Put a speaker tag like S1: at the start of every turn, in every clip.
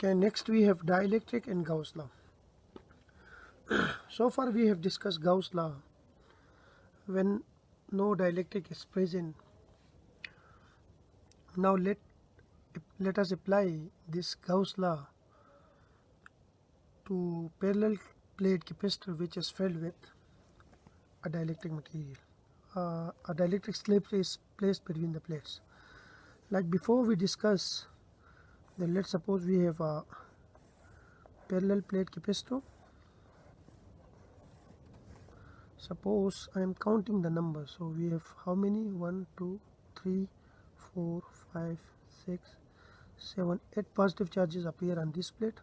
S1: Okay, next we have dielectric and Gauss law. So far we have discussed Gauss law when no dielectric is present. Now let us apply this Gauss law to parallel plate capacitor which is filled with a dielectric material. A dielectric slip is placed between the plates. Like before we discuss, then let's suppose we have a parallel plate capacitor. Suppose I am counting the numbers. So we have how many? 1, 2, 3, 4, 5, 6, 7, 8 positive charges appear on this plate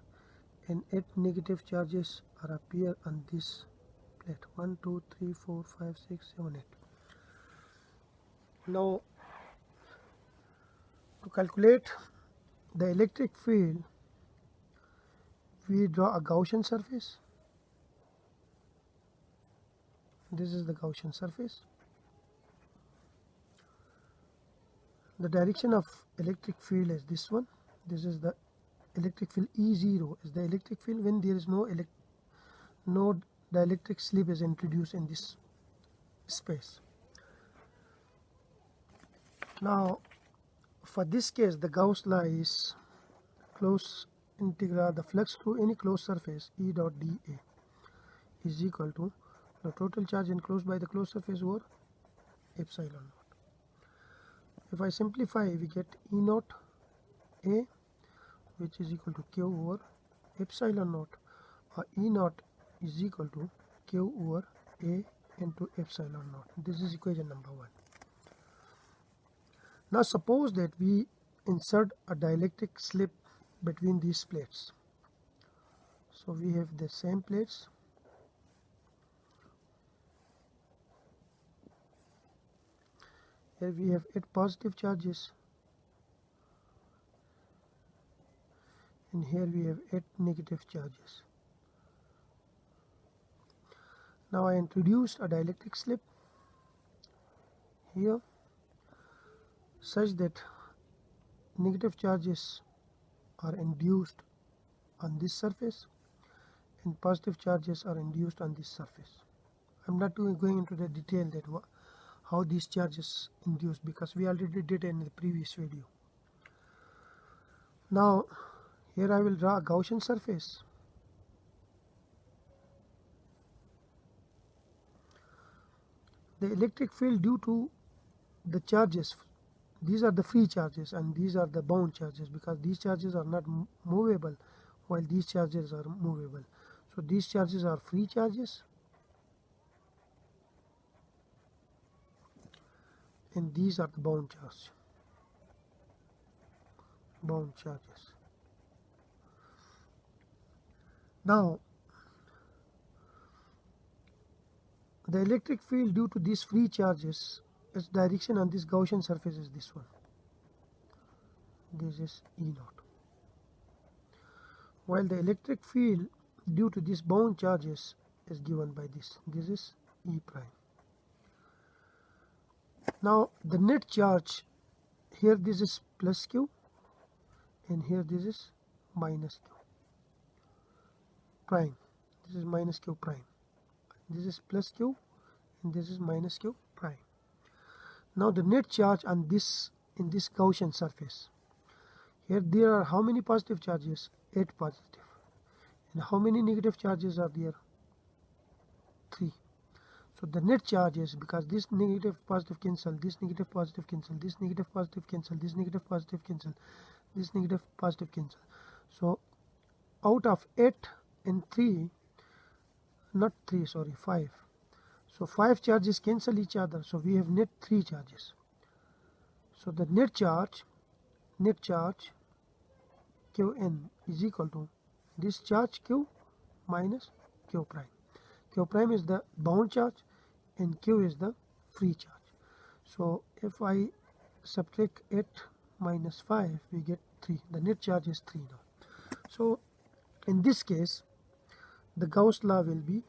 S1: and 8 negative charges are appear on this plate. 1, 2, 3, 4, 5, 6, 7, 8. Now to calculate the electric field, we draw a Gaussian surface. This is the Gaussian surface. The direction of electric field is this one. This is the electric field. E0 is the electric field when there is no dielectric slip is introduced in this space. Now for this case, the Gauss law is closed integral the flux through any closed surface E dot dA is equal to the total charge enclosed by the closed surface over epsilon naught. If I simplify, we get E naught A, which is equal to Q over epsilon naught, or E naught is equal to Q over A into epsilon naught. This is equation number 1. Now suppose that we insert a dielectric slip between these plates. So we have the same plates. Here we have 8 positive charges and here we have 8 negative charges. Now I introduced a dielectric slip here such that negative charges are induced on this surface and positive charges are induced on this surface. I'm not going into the detail that how these charges induced, because we already did in the previous video. Now here I will draw a Gaussian surface. The electric field due to the charges, these are the free charges and these are the bound charges, because these charges are not movable while these charges are movable. So these charges are free charges and these are the bound charges. Now the electric field due to these free charges, its direction on this Gaussian surface is this one. This is E naught. While the electric field due to these bound charges is given by this. This is E prime. Now the net charge, here this is plus Q and here this is minus Q prime. This is minus Q prime. This is plus Q and this is minus Q prime. Now the net charge on this in this Gaussian surface, here there are how many positive charges? 8 positive. And how many negative charges are there? 3. So the net charge is, because this negative positive cancel, this negative positive cancel, this negative positive cancel, this negative positive cancel, this negative positive cancel. So out of 8 and 3, not 3, sorry, 5. So 5 charges cancel each other. So we have net 3 charges. So the net charge Qn is equal to this charge Q minus Q prime. Q prime is the bound charge and Q is the free charge. So if I subtract 8 minus 5, we get 3. The net charge is 3 now. So in this case, the Gauss law will be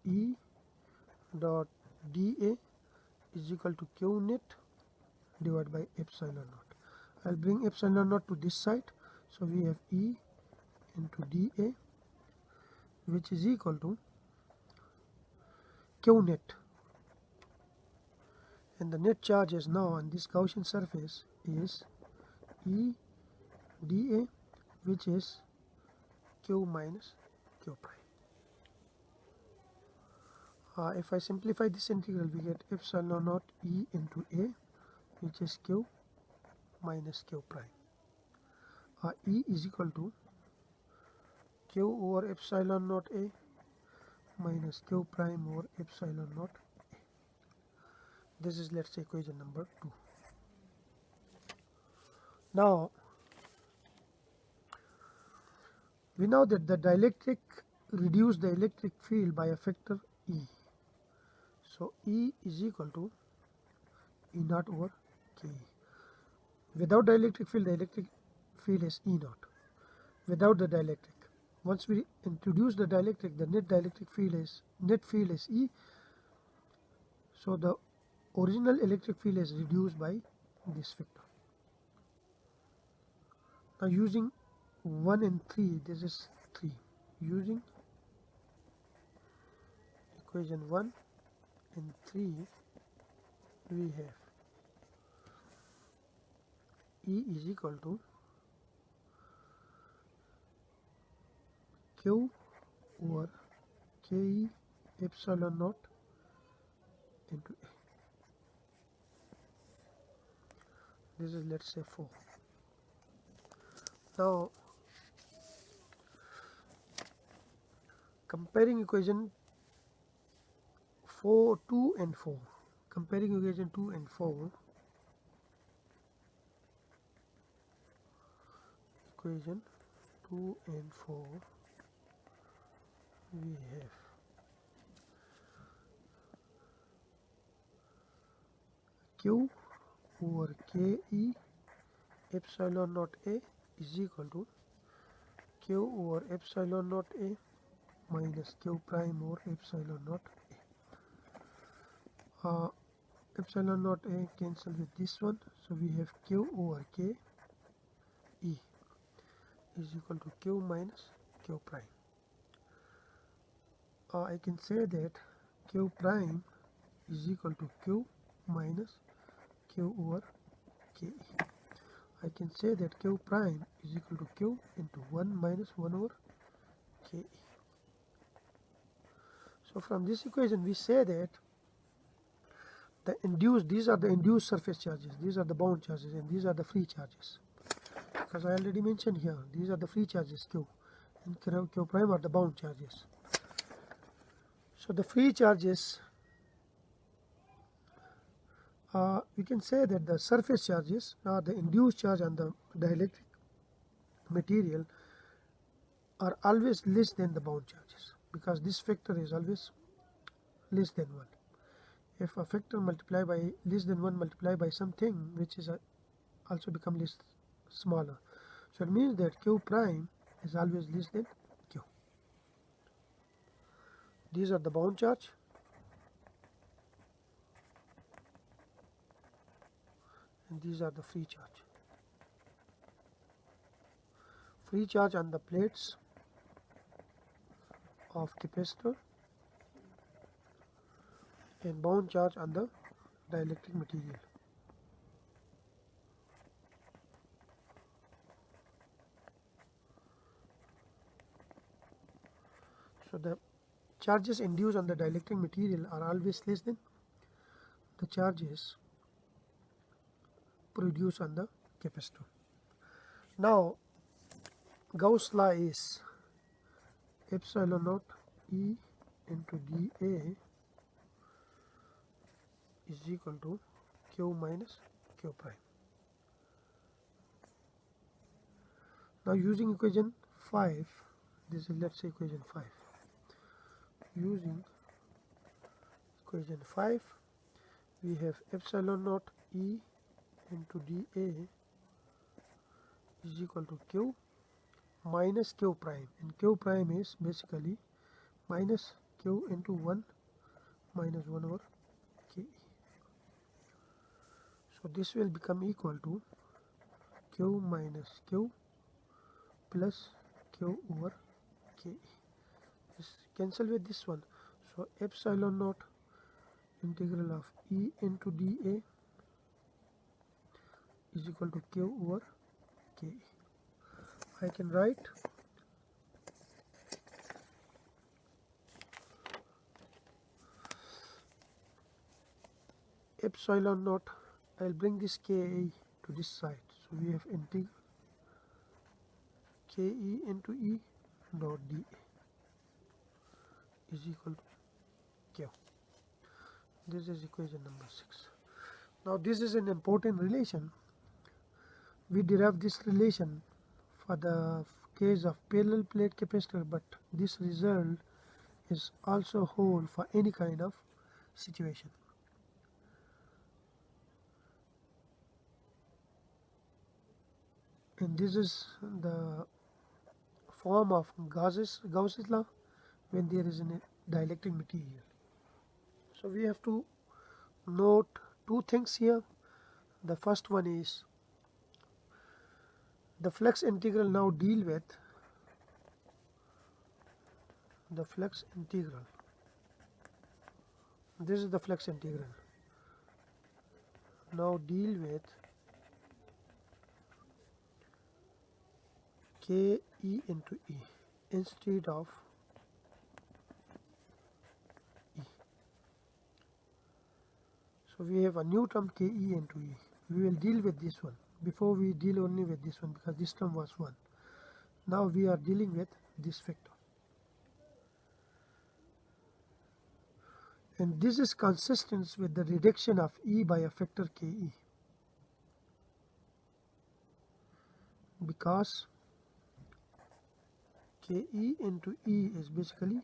S1: E dot dA is equal to Q net divided by epsilon naught. I'll bring epsilon naught to this side, so we have E into dA, which is equal to Q net, and the net charge is now on this Gaussian surface is E dA, which is Q minus Q prime. If I simplify this integral, we get epsilon naught E into A, which is Q minus Q prime. E is equal to Q over epsilon naught A minus Q prime over epsilon naught A. This is, let's say, equation number 2. Now, we know that the dielectric reduces the electric field by a factor E. So E is equal to E naught over Ke. Without dielectric field, the electric field is E naught. Without the dielectric, once we introduce the dielectric, the net field is E. So the original electric field is reduced by this factor. Now using 1 and 3, this is 3. Using equation 1 and 3, we have E is equal to Q over Ke epsilon naught into A. This is, let's say, 4. Now, comparing equation 2 and 4. Comparing equation 2 and 4. Equation 2 and 4. We have Q over Ke epsilon naught A is equal to Q over epsilon naught A minus Q prime over epsilon naught A. Epsilon naught A cancel with this one, so we have Q over Ke is equal to Q minus Q prime. I can say that Q prime is equal to Q minus Q over Ke. I can say that Q prime is equal to Q into 1 minus 1 over Ke. So from this equation we say that these are the induced surface charges, these are the bound charges, and these are the free charges. Because I already mentioned here, these are the free charges Q, and Q prime are the bound charges. So the free charges, we can say that the surface charges, the induced charge on the dielectric material, are always less than the bound charges, because this factor is always less than 1. If a factor multiplied by less than 1 multiplied by something which is also become less smaller, so it means that Q prime is always less than Q. These are the bound charge, and these are the free charge. Free charge on the plates of capacitor, and bound charge on the dielectric material. So the charges induced on the dielectric material are always less than the charges produced on the capacitor. Now Gauss law is epsilon naught E into dA is equal to Q minus Q prime. Now using equation 5, this is, let's say, equation 5. Using equation 5, we have epsilon naught E into dA is equal to Q minus Q prime, and Q prime is basically minus Q into 1 minus 1 over Ke. So this will become equal to Q minus Q plus Q over K. Just cancel with this one. So epsilon naught integral of E into dA is equal to Q over K. I can write epsilon naught. I'll bring this K to this side. So we have integral Ke into E dot dA is equal to Q. This is equation number 6. Now this is an important relation. We derive this relation for the case of parallel plate capacitor, but this result is also hold for any kind of situation. And this is the form of Gauss's law when there is a dielectric material. So we have to note two things here. The first one is the flux integral. Now deal with the flux integral. This is the flux integral. Now deal with Ke into E instead of E. So we have a new term Ke into E. We will deal with this one. Before we deal only with this one because this term was 1. Now we are dealing with this factor. And this is consistent with the reduction of E by a factor Ke, because Ke into E is basically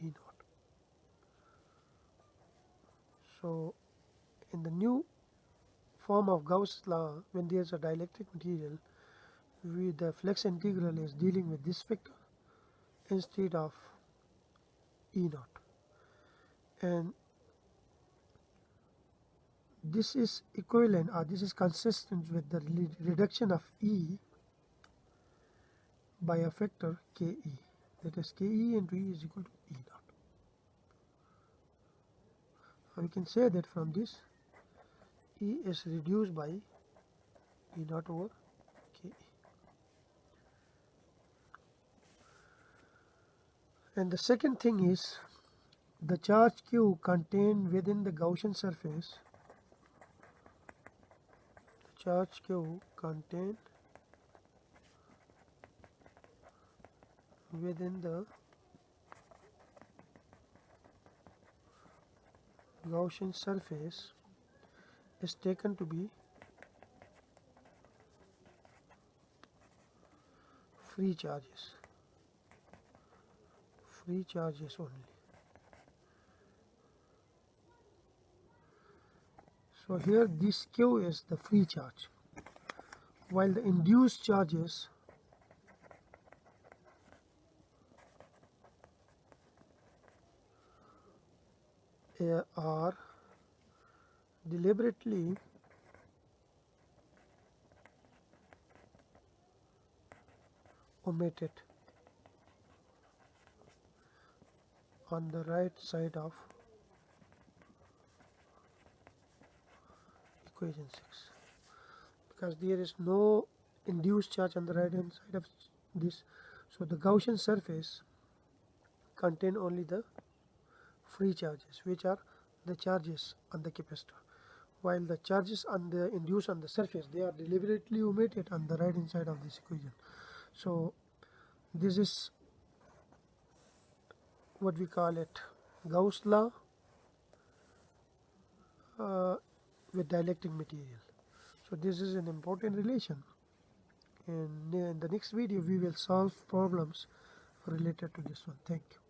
S1: E naught. So in the new form of Gauss law, when there is a dielectric material, the flux integral is dealing with this factor instead of E naught. And this is equivalent, or this is consistent with the reduction of E by a factor Ke. That is, Ke into E is equal to E naught. We can say that from this E is reduced by E naught over Ke. And the second thing is the charge Q contained within the Gaussian surface. The charge Q contained within the Gaussian surface is taken to be free charges. Free charges only. So here this Q is the free charge, while the induced charges are deliberately omitted on the right side of equation 6, because there is no induced charge on the right hand side of this. So the Gaussian surface contain only the free charges, which are the charges on the capacitor, while the charges on the induced on the surface, they are deliberately omitted on the right hand side of this equation. So this is what we call it Gauss law with dielectric material. So this is an important relation, and in the next video we will solve problems related to this one. Thank you.